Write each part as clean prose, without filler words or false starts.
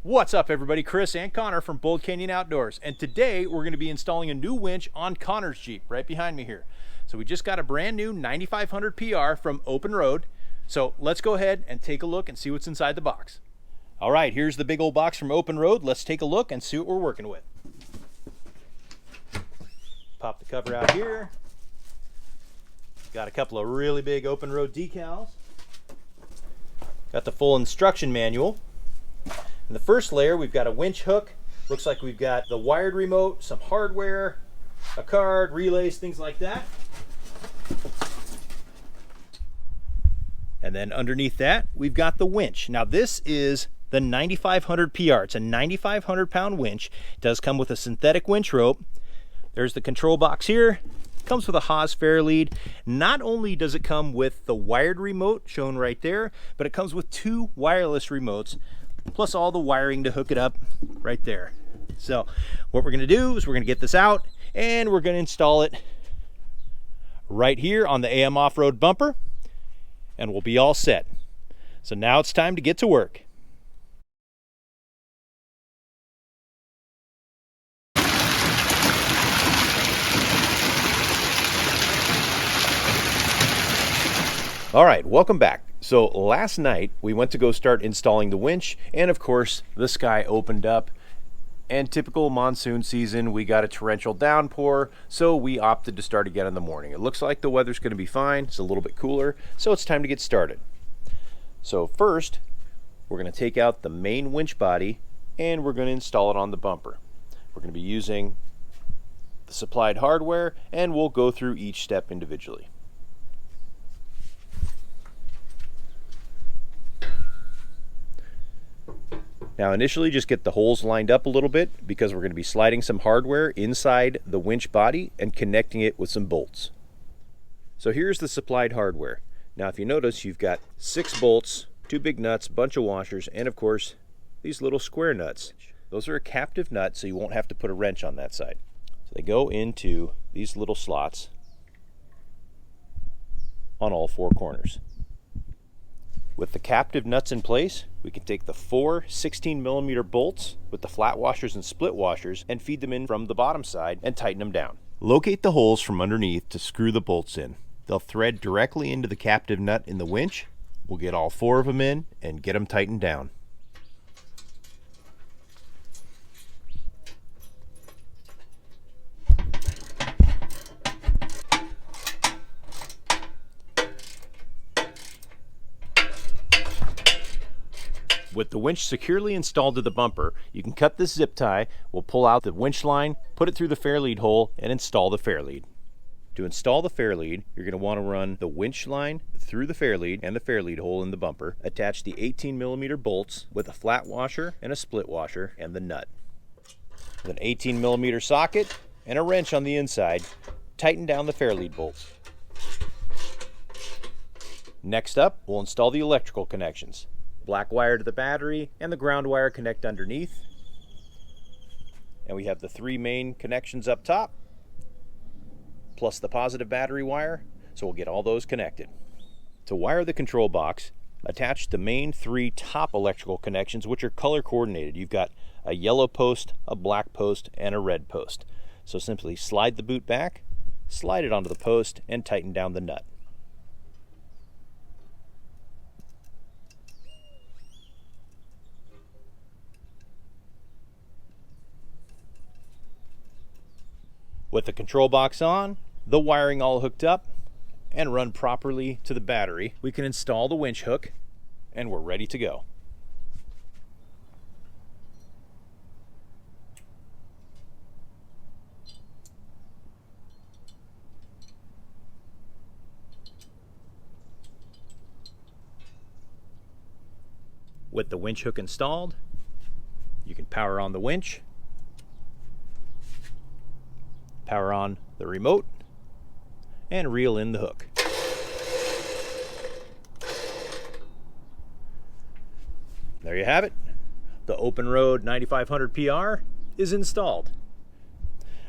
What's up everybody, Chris and Connor from Bold Canyon Outdoors, and today we're going to be installing a new winch on Connor's Jeep right behind me here. So we just got a brand new 9500 PR from OPENROAD, so let's go ahead and take a look and see what's inside the box. All right, here's the big old box from OPENROAD. Let's take a look and see what we're working with. Pop the cover out here. Got a couple of really big OPENROAD decals. Got the full instruction manual. In the first layer, we've got a winch hook. Looks like we've got the wired remote, some hardware, a card, relays, things like that. And then underneath that, we've got the winch. Now this is the 9500 PR. It's a 9,500 pound winch. It does come with a synthetic winch rope. There's the control box here. Comes with a Haas fairlead. Not only does it come with the wired remote shown right there, but it comes with two wireless remotes, plus all the wiring to hook it up right there. So what we're going to do is we're going to get this out and we're going to install it right here on the AM off-road bumper, and we'll be all set. So now it's time to get to work. All right, welcome back. So last night we went to go start installing the winch, and of course the sky opened up, and typical monsoon season, we got a torrential downpour, so we opted to start again in the morning. It looks like the weather's going to be fine. It's a little bit cooler, so it's time to get started. So first we're going to take out the main winch body and we're going to install it on the bumper. We're going to be using the supplied hardware, and we'll go through each step individually. Now initially just get the holes lined up a little bit, because we're going to be sliding some hardware inside the winch body and connecting it with some bolts. So here's the supplied hardware. Now if you notice, you've got 6 bolts, 2 big nuts, a bunch of washers, and of course these little square nuts. Those are a captive nut, so you won't have to put a wrench on that side. So they go into these little slots on all 4 corners. With the captive nuts in place, we can take the 4 16mm bolts with the flat washers and split washers and feed them in from the bottom side and tighten them down. Locate the holes from underneath to screw the bolts in. They'll thread directly into the captive nut in the winch. We'll get all 4 of them in and get them tightened down. With the winch securely installed to the bumper, you can cut this zip tie. We'll pull out the winch line, put it through the fairlead hole, and install the fairlead. To install the fairlead, you're going to want to run the winch line through the fairlead and the fairlead hole in the bumper. Attach the 18mm bolts with a flat washer and a split washer and the nut. With an 18mm socket and a wrench on the inside, tighten down the fairlead bolts. Next up, we'll install the electrical connections. Black wire to the battery and the ground wire connect underneath. And we have the 3 main connections up top, plus the positive battery wire, so we'll get all those connected. To wire the control box, attach the main 3 top electrical connections, which are color coordinated. You've got a yellow post, a black post, and a red post. So simply slide the boot back, slide it onto the post, and tighten down the nut. With the control box on, the wiring all hooked up, and run properly to the battery, we can install the winch hook, and we're ready to go. With the winch hook installed, you can power on the winch, power on the remote, and reel in the hook. There you have it. The OPENROAD 9500 PR is installed.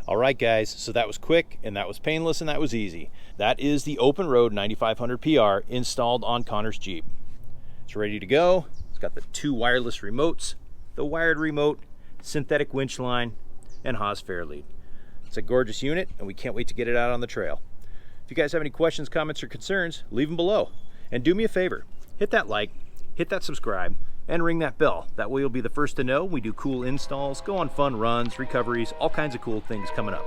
All right, guys, so that was quick and that was painless and that was easy. That is the OPENROAD 9500 PR installed on Connor's Jeep. It's ready to go. It's got the 2 wireless remotes the wired remote, synthetic winch line, and Haas fairlead. It's a gorgeous unit, and we can't wait to get it out on the trail. If you guys have any questions, comments, or concerns, leave them below. And do me a favor, hit that like, hit that subscribe, and ring that bell. That way you'll be the first to know. We do cool installs, go on fun runs, recoveries, all kinds of cool things coming up.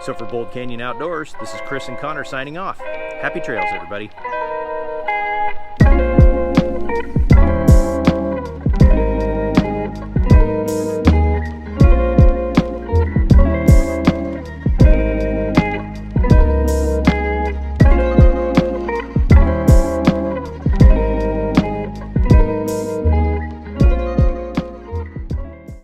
So for Bold Canyon Outdoors, this is Chris and Connor signing off. Happy trails, everybody.